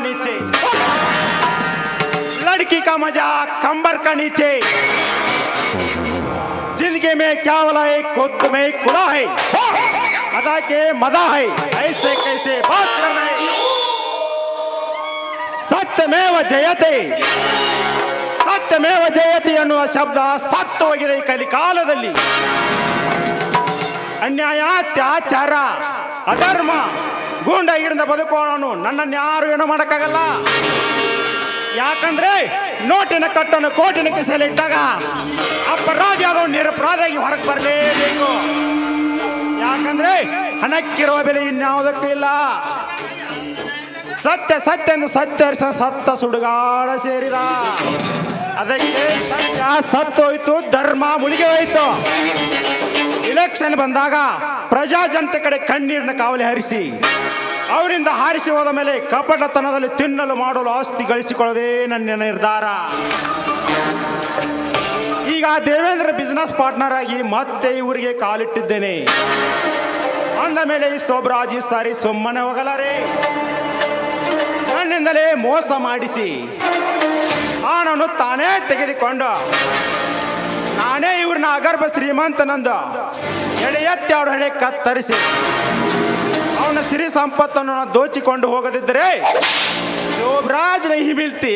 नीचे, लड़की का मजा कंबर का नीचे। जिंदगी में क्या वाला एक खुद में खुदा है, अदा के मदा है, ऐसे कैसे बात कर रहे हैं। ಸತ್ಯಮೇವ ಜಯತೆ, ಸತ್ಯಮೇವ ಜಯತೆ ಅನ್ನುವ ಶಬ್ದ ಸತ್ತು ಹೋಗಿದೆ ಈ ಕಲಿಕಾಲದಲ್ಲಿ. ಅನ್ಯಾಯ, ಅತ್ಯಾಚಾರ, ಅಧರ್ಮ, ಗೂಂಡಾಗಿರಿಂದ ಬದುಕೋಣನು ನನ್ನನ್ನು ಯಾರು ಏನೋ ಮಾಡೋಕ್ಕಾಗಲ್ಲ. ಯಾಕಂದ್ರೆ ನೋಟಿನ ಕಟ್ಟನ್ನು ಕೋಟಿನ ಕಿಸೆಯಲ್ಲಿ ಇಟ್ಟಾಗ ಅಪರಾಧಿ ಆದವ ನಿರಪರಾಧಿಯಾಗಿ ಹೊರಗೆ ಬರಲೇಬೇಕು. ಯಾಕಂದ್ರೆ ಹಣಕ್ಕಿರುವ ಬೆಲೆ ಇನ್ಯಾವುದಕ್ಕೂ ಇಲ್ಲ. ಸತ್ಯ ಸತ್ಯ ಎಂದು ಸತ್ಯರಿಸ ಸತ್ತ ಸುಡುಗಾಡ ಸೇರಿದ. ಅದಕ್ಕೆ ಸತ್ಯ ಸತ್ತೋಯ್ತು, ಧರ್ಮ ಮುಳುಗಿ ಹೋಯ್ತು. ಇಲೆಕ್ಷನ್ ಬಂದಾಗ ಪ್ರಜಾ ಜನತೆ ಕಡೆ ಕಣ್ಣೀರಿನ ಕಾವಲಿ ಹರಿಸಿ ಅವರಿಂದ ಹಾರಿಸಿ ಹೋದ ಮೇಲೆ ಕಪಟತನದಲ್ಲಿ ತಿನ್ನಲು ಮಾಡಲು ಆಸ್ತಿ ಗಳಿಸಿಕೊಳ್ಳೋದೇ ನನ್ನ ನಿರ್ಧಾರ. ಈಗ ದೇವೇಂದ್ರ ಬಿಸ್ನೆಸ್ ಪಾರ್ಟ್ನರ್ ಆಗಿ ಮತ್ತೆ ಇವರಿಗೆ ಕಾಲಿಟ್ಟಿದ್ದೇನೆ. ಅಂದ ಮೇಲೆ ಈ ಸೋಬ್ರಾಜಿ ಸಾರಿ ಸುಮ್ಮನೆ ಹೋಗಲಾರೆ. ನನ್ನಿಂದಲೇ ಮೋಸ ಮಾಡಿಸಿ ಹಣವನ್ನು ತಾನೇ ತೆಗೆದುಕೊಂಡು ನಾನೇ ಇವ್ರನ್ನ ಅಗರ್ಭ ಶ್ರೀಮಂತನಂದು ಎಡೆ ಎತ್ತಿ ಅವರ ಹಣೆ ಕತ್ತರಿಸಿ ಅವನ ಸಿರಿ ಸಂಪತ್ತನ್ನು ದೋಚಿಕೊಂಡು ಹೋಗದಿದ್ದರೆ ಶೋಭರಾಜ್ ನಹಿ ಮಿಲ್ತಿ.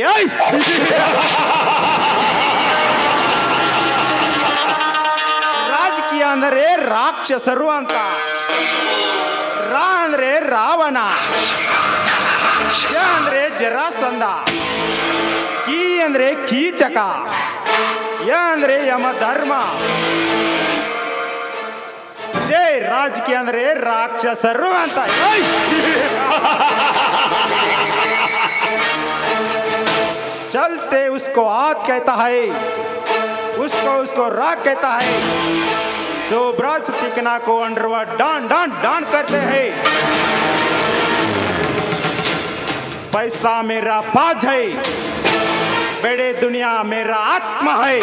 ರಾಜಕೀಯ ಅಂದರೆ ರಾಕ್ಷಸರು ಅಂತ. ರಾ ಅಂದ್ರೆ ರಾವಣ, ಯ ಅಂದ್ರೆ ಜರಾಸಂಧ, ಕೀ ಅಂದ್ರೆ ಕೀಚಕ, ಯ ಅಂದ್ರೆ ಯಮ ಧರ್ಮ. ಜೈ ರಾಜಕೀಯ ಅಂದ್ರೆ ರಾಕ್ಷಸರು ಅಂತ. चलते उसको आग कहता है, उसको उसको राग कहता है. शोभराज तिकना को अंडरवर्ल्ड डान डान डान करते हैं. पैसा मेरा पाज है, बड़े दुनिया मेरा आत्मा है.